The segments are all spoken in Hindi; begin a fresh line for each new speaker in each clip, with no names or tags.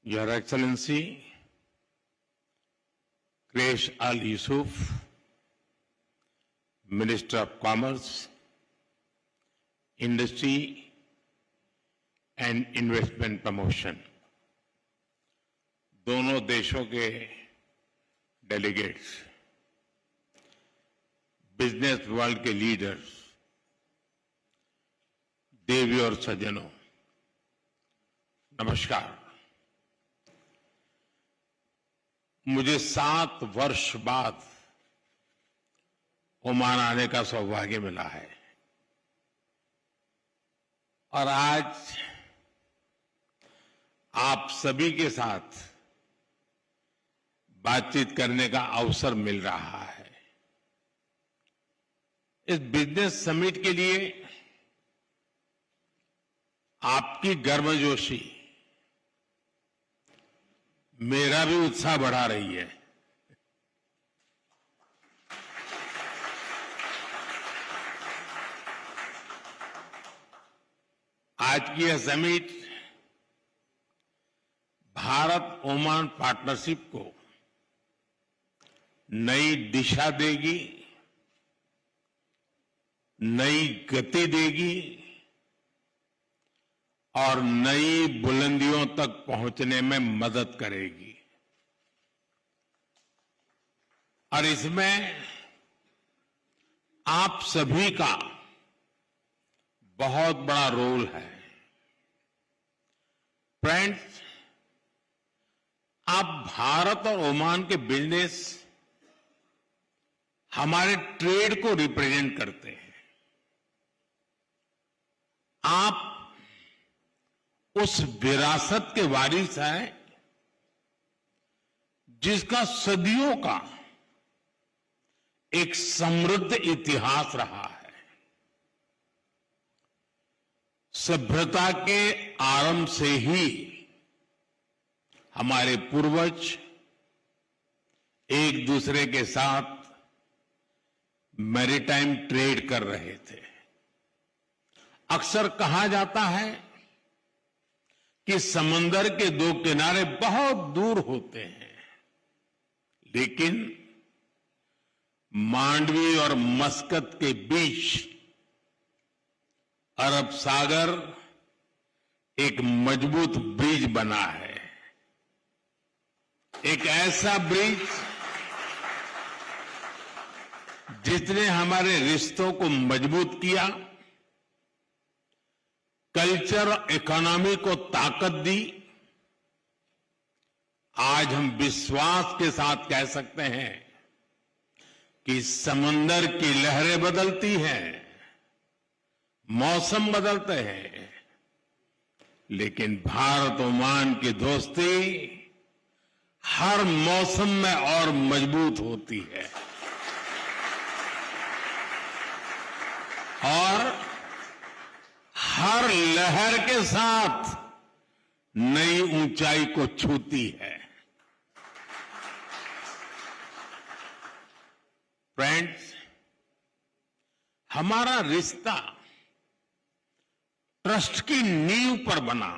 Your Excellency, Quraish Al Yusuf, Minister of Commerce, Industry and Investment Promotion, दोनों देशों के डेलीगेट्स, बिजनेस वर्ल्ड के लीडर्स, देवी और सज्जनों, नमस्कार। मुझे 7 वर्ष बाद ओमान आने का सौभाग्य मिला है और आज आप सभी के साथ बातचीत करने का अवसर मिल रहा है। इस बिजनेस समिट के लिए आपकी गर्मजोशी मेरा भी उत्साह बढ़ा रही है। आज की यह समिट भारत ओमान पार्टनरशिप को नई दिशा देगी, नई गति देगी और नई बुलंदियों तक पहुंचने में मदद करेगी। और इसमें आप सभी का बहुत बड़ा रोल है। फ्रेंड्स, आप भारत और ओमान के बिजनेस हमारे ट्रेड को रिप्रेजेंट करते हैं। आप उस विरासत के वारिस हैं जिसका सदियों का एक समृद्ध इतिहास रहा है। सभ्यता के आरंभ से ही हमारे पूर्वज एक दूसरे के साथ मैरीटाइम ट्रेड कर रहे थे। अक्सर कहा जाता है कि समंदर के दो किनारे बहुत दूर होते हैं, लेकिन मांडवी और मस्कत के बीच अरब सागर एक मजबूत ब्रिज बना है। एक ऐसा ब्रिज जिसने हमारे रिश्तों को मजबूत किया, कल्चर और इकोनॉमी को ताकत दी। आज हम विश्वास के साथ कह सकते हैं कि समंदर की लहरें बदलती हैं, मौसम बदलते हैं, लेकिन भारत ओमान की दोस्ती हर मौसम में और मजबूत होती है और हर लहर के साथ नई ऊंचाई को छूती है। फ्रेंड्स, हमारा रिश्ता ट्रस्ट की नींव पर बना।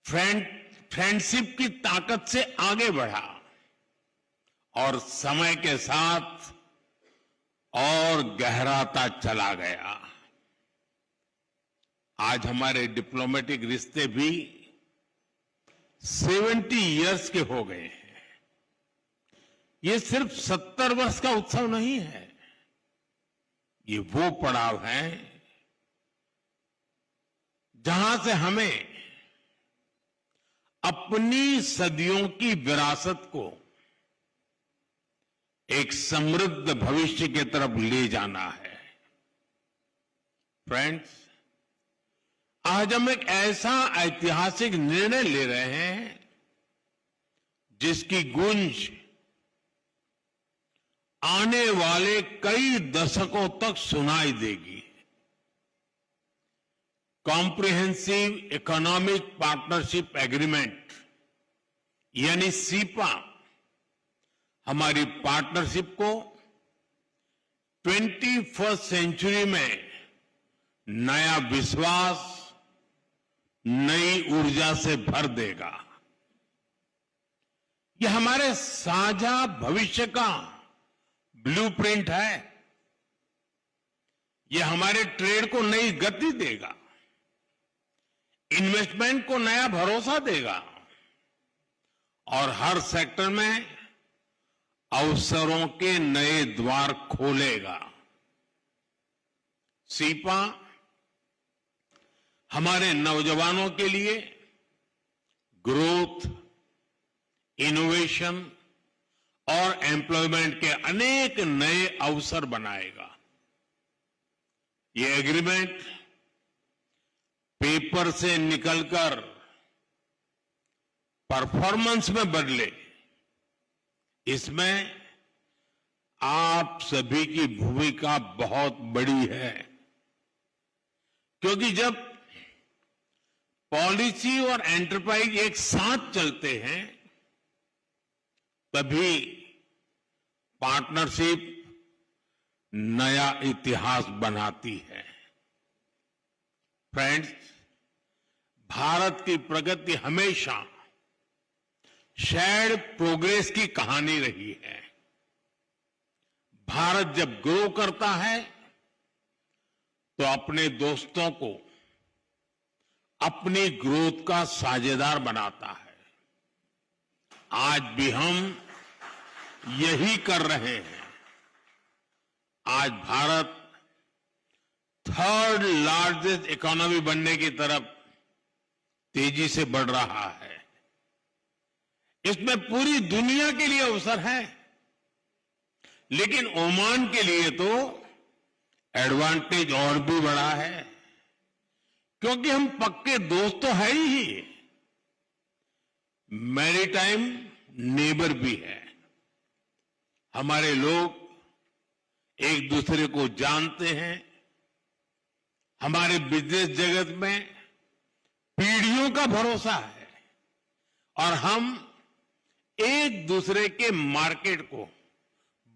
फ्रेंडशिप की ताकत से आगे बढ़ा और समय के साथ और गहराता चला गया। आज हमारे डिप्लोमेटिक रिश्ते भी 70 इयर्स के हो गए हैं। ये सिर्फ 70 वर्ष का उत्सव नहीं है, ये वो पड़ाव है जहां से हमें अपनी सदियों की विरासत को एक समृद्ध भविष्य की तरफ ले जाना है। फ्रेंड्स, आज हम एक ऐसा ऐतिहासिक निर्णय ले रहे हैं जिसकी गूंज आने वाले कई दशकों तक सुनाई देगी। कॉम्प्रिहेंसिव इकोनॉमिक पार्टनरशिप एग्रीमेंट यानी सीपा हमारी पार्टनरशिप को 21st सेंचुरी में नया विश्वास, नई ऊर्जा से भर देगा। यह हमारे साझा भविष्य का ब्लूप्रिंट है। यह हमारे ट्रेड को नई गति देगा, इन्वेस्टमेंट को नया भरोसा देगा और हर सेक्टर में अवसरों के नए द्वार खोलेगा। सीपा हमारे नौजवानों के लिए ग्रोथ, इनोवेशन और एम्प्लॉयमेंट के अनेक नए अवसर बनाएगा। ये एग्रीमेंट पेपर से निकलकर परफॉर्मेंस में बदले, इसमें आप सभी की भूमिका बहुत बड़ी है, क्योंकि जब पॉलिसी और एंटरप्राइज एक साथ चलते हैं तभी पार्टनरशिप नया इतिहास बनाती है। फ्रेंड्स, भारत की प्रगति हमेशा शेयर्ड प्रोग्रेस की कहानी रही है। भारत जब ग्रो करता है तो अपने दोस्तों को अपनी ग्रोथ का साझेदार बनाता है। आज भी हम यही कर रहे हैं। आज भारत थर्ड लार्जेस्ट इकोनॉमी बनने की तरफ तेजी से बढ़ रहा है। इसमें पूरी दुनिया के लिए अवसर है, लेकिन ओमान के लिए तो एडवांटेज और भी बड़ा है, क्योंकि हम पक्के दोस्त तो है ही, मैरीटाइम नेबर भी है। हमारे लोग एक दूसरे को जानते हैं। हमारे बिजनेस जगत में पीढ़ियों का भरोसा है और हम एक दूसरे के मार्केट को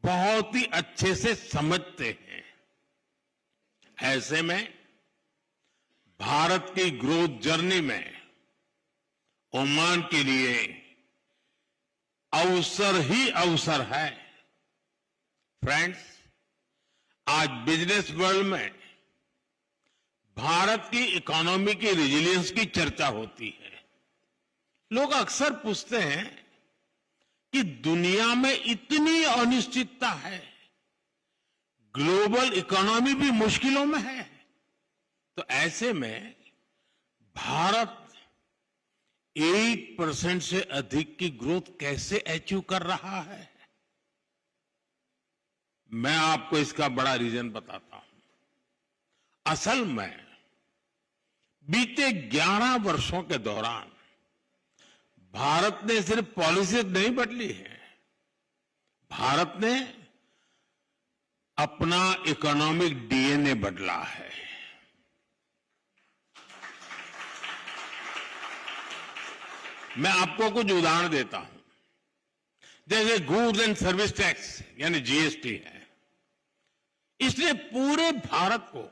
बहुत ही अच्छे से समझते हैं। ऐसे में भारत की ग्रोथ जर्नी में ओमान के लिए अवसर ही अवसर है। फ्रेंड्स, आज बिजनेस वर्ल्ड में भारत की इकोनॉमी की रेजिलियंस की चर्चा होती है। लोग अक्सर पूछते हैं कि दुनिया में इतनी अनिश्चितता है, ग्लोबल इकोनॉमी भी मुश्किलों में है, तो ऐसे में भारत 8% से अधिक की ग्रोथ कैसे अचीव कर रहा है? मैं आपको इसका बड़ा रीजन बताता हूं। असल में बीते 11 वर्षों के दौरान भारत ने सिर्फ पॉलिसी नहीं बदली है, भारत ने अपना इकोनॉमिक डीएनए बदला है। मैं आपको कुछ उदाहरण देता हूं। जैसे गुड्स एंड सर्विस टैक्स यानी जीएसटी है, इसने पूरे भारत को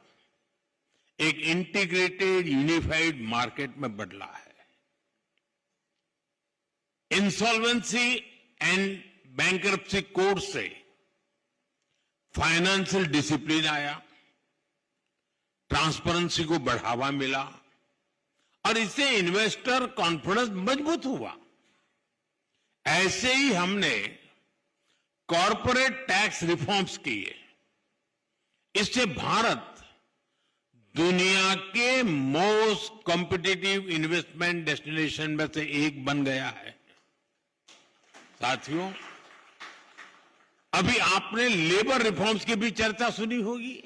एक इंटीग्रेटेड यूनिफाइड मार्केट में बदला है। इंसॉल्वेंसी एंड बैंकरप्सी कोड से फाइनेंशियल डिसिप्लिन आया, ट्रांसपेरेंसी को बढ़ावा मिला और इससे इन्वेस्टर कॉन्फिडेंस मजबूत हुआ। ऐसे ही हमने कॉरपोरेट टैक्स रिफॉर्म्स किए। इससे भारत दुनिया के मोस्ट कॉम्पिटिटिव इन्वेस्टमेंट डेस्टिनेशन में से एक बन गया है। साथियों, अभी आपने लेबर रिफॉर्म्स की भी चर्चा सुनी होगी।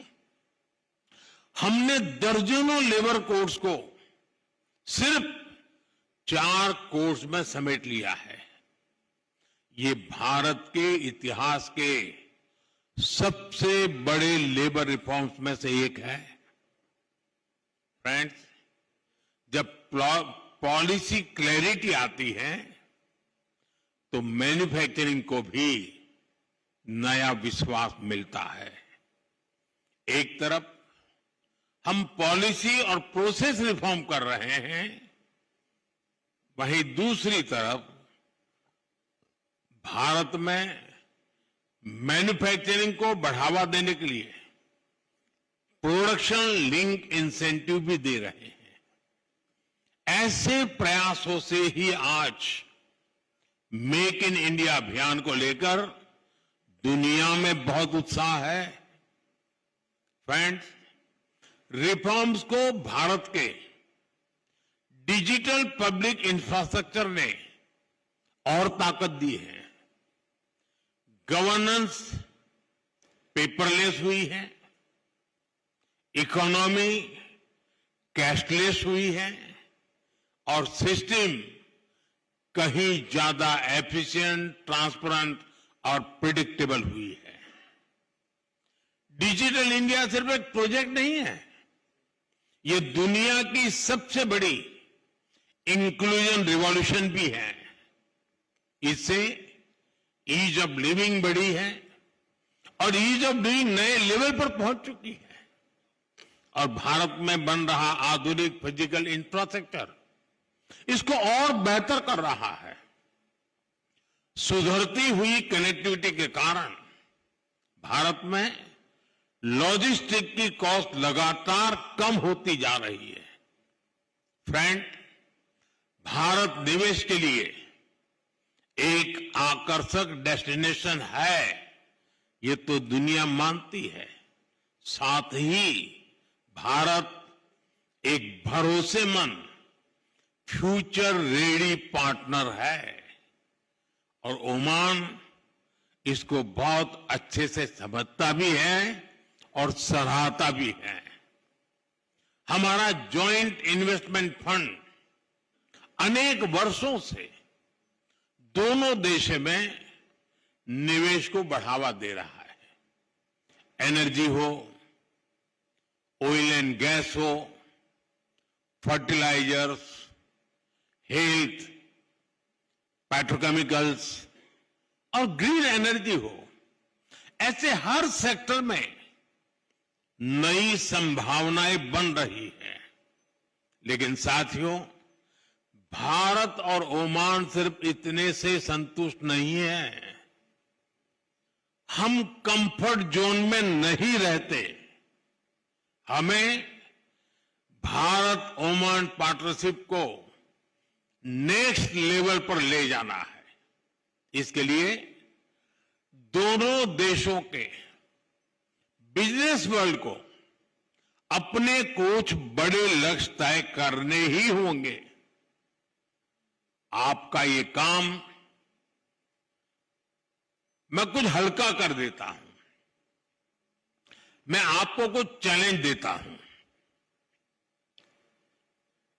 हमने दर्जनों लेबर कोड्स को सिर्फ 4 कोड्स में समेट लिया है। ये भारत के इतिहास के सबसे बड़े लेबर रिफॉर्म्स में से एक है। फ्रेंड्स, जब पॉलिसी क्लैरिटी आती है तो मैन्युफैक्चरिंग को भी नया विश्वास मिलता है। एक तरफ हम पॉलिसी और प्रोसेस रिफॉर्म कर रहे हैं, वहीं दूसरी तरफ भारत में मैन्युफैक्चरिंग को बढ़ावा देने के लिए प्रोडक्शन लिंक इंसेंटिव भी दे रहे हैं। ऐसे प्रयासों से ही आज मेक इन इंडिया अभियान को लेकर दुनिया में बहुत उत्साह है। फ्रेंड्स, रिफॉर्म्स को भारत के डिजिटल पब्लिक इंफ्रास्ट्रक्चर ने और ताकत दी है। गवर्नेंस पेपरलेस हुई है, इकोनॉमी कैशलेस हुई है और सिस्टम कहीं ज्यादा एफिशिएंट, ट्रांसपेरेंट और प्रिडिक्टेबल हुई है। डिजिटल इंडिया सिर्फ एक प्रोजेक्ट नहीं है, ये दुनिया की सबसे बड़ी इंक्लूजन रिवॉल्यूशन भी है। इससे ईज ऑफ लिविंग बढ़ी है और ईज ऑफ डूइंग नए लेवल पर पहुंच चुकी है और भारत में बन रहा आधुनिक फिजिकल इंफ्रास्ट्रक्चर इसको और बेहतर कर रहा है। सुधरती हुई कनेक्टिविटी के कारण भारत में लॉजिस्टिक की कॉस्ट लगातार कम होती जा रही है। फ्रेंड, भारत निवेश के लिए एक आकर्षक डेस्टिनेशन है, ये तो दुनिया मानती है। साथ ही भारत एक भरोसेमंद फ्यूचर रेडी पार्टनर है और ओमान इसको बहुत अच्छे से समझता भी है और सराहता भी है। हमारा जॉइंट इन्वेस्टमेंट फंड अनेक वर्षों से दोनों देशों में निवेश को बढ़ावा दे रहा है। एनर्जी हो, ऑयल एंड गैस हो, फर्टिलाइजर्स, हेल्थ, पेट्रोकेमिकल्स और ग्रीन एनर्जी हो, ऐसे हर सेक्टर में नई संभावनाएं बन रही है। लेकिन साथियों, भारत और ओमान सिर्फ इतने से संतुष्ट नहीं है। हम कंफर्ट जोन में नहीं रहते। हमें भारत ओमान पार्टनरशिप को नेक्स्ट लेवल पर ले जाना है। इसके लिए दोनों देशों के बिजनेस वर्ल्ड को अपने कुछ बड़े लक्ष्य तय करने ही होंगे। आपका ये काम मैं कुछ हल्का कर देता हूं। मैं आपको कुछ चैलेंज देता हूं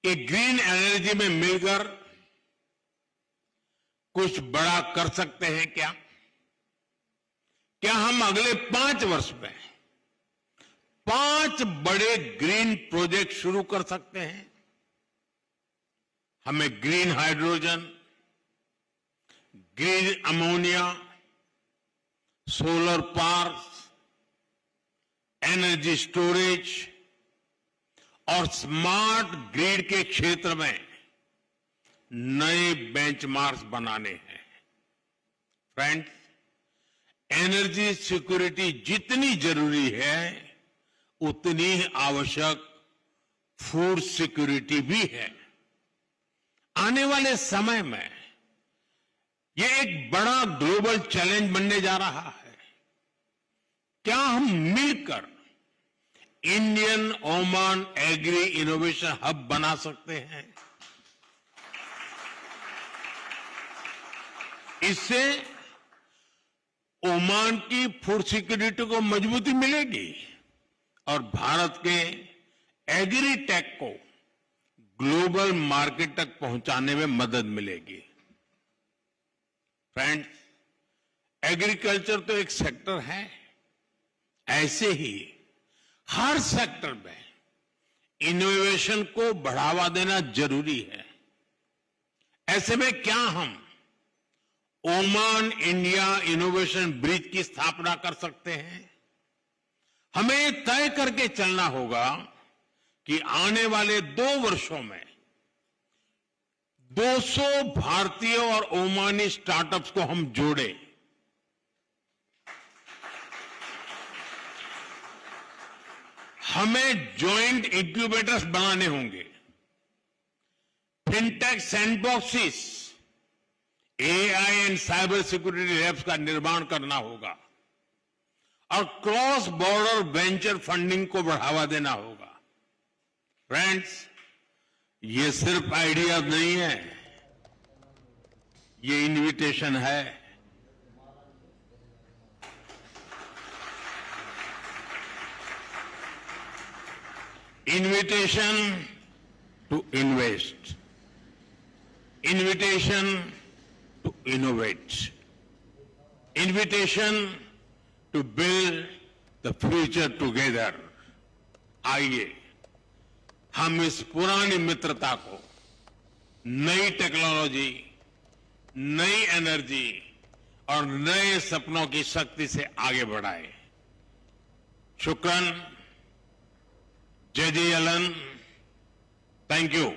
कि ग्रीन एनर्जी में मिलकर कुछ बड़ा कर सकते हैं क्या? क्या हम अगले 5 वर्ष में 5 बड़े ग्रीन प्रोजेक्ट शुरू कर सकते हैं? हमें green hydrogen, green ammonia, solar parks, energy storage और स्मार्ट ग्रिड के क्षेत्र में नए बेंचमार्क्स बनाने हैं। फ्रेंड्स, एनर्जी सिक्योरिटी जितनी जरूरी है उतनी ही आवश्यक फूड सिक्योरिटी भी है। आने वाले समय में ये एक बड़ा ग्लोबल चैलेंज बनने जा रहा है। क्या हम मिलकर Indian Oman agri innovation hub बना सकते हैं? इससे ओमान की फूड सिक्योरिटी को मजबूती मिलेगी और भारत के एग्री टेक को ग्लोबल मार्केट तक पहुंचाने में मदद मिलेगी। फ्रेंड्स, एग्रीकल्चर तो एक सेक्टर है, ऐसे ही हर सेक्टर में इनोवेशन को बढ़ावा देना जरूरी है। ऐसे में क्या हम ओमान इंडिया इनोवेशन ब्रिज की स्थापना कर सकते हैं? हमें तय करके चलना होगा कि आने वाले 2 वर्षों में 200 भारतीय और ओमानी स्टार्टअप्स को हम जोड़े। हमें जॉइंट इंक्यूबेटर्स बनाने होंगे, fintech sandboxes, AI and cyber security labs का निर्माण करना होगा और क्रॉस बॉर्डर वेंचर फंडिंग को बढ़ावा देना होगा। फ्रेंड्स, ये सिर्फ आइडियाज नहीं है, ये इन्विटेशन है। Invitation to invest, invitation to innovate, invitation to build the future together। आइए हम इस पुरानी मित्रता को नई टेक्नोलॉजी, नई एनर्जी और नए सपनों की शक्ति से आगे बढ़ाएं। शुक्रान, जय जय यलन, थैंक यू।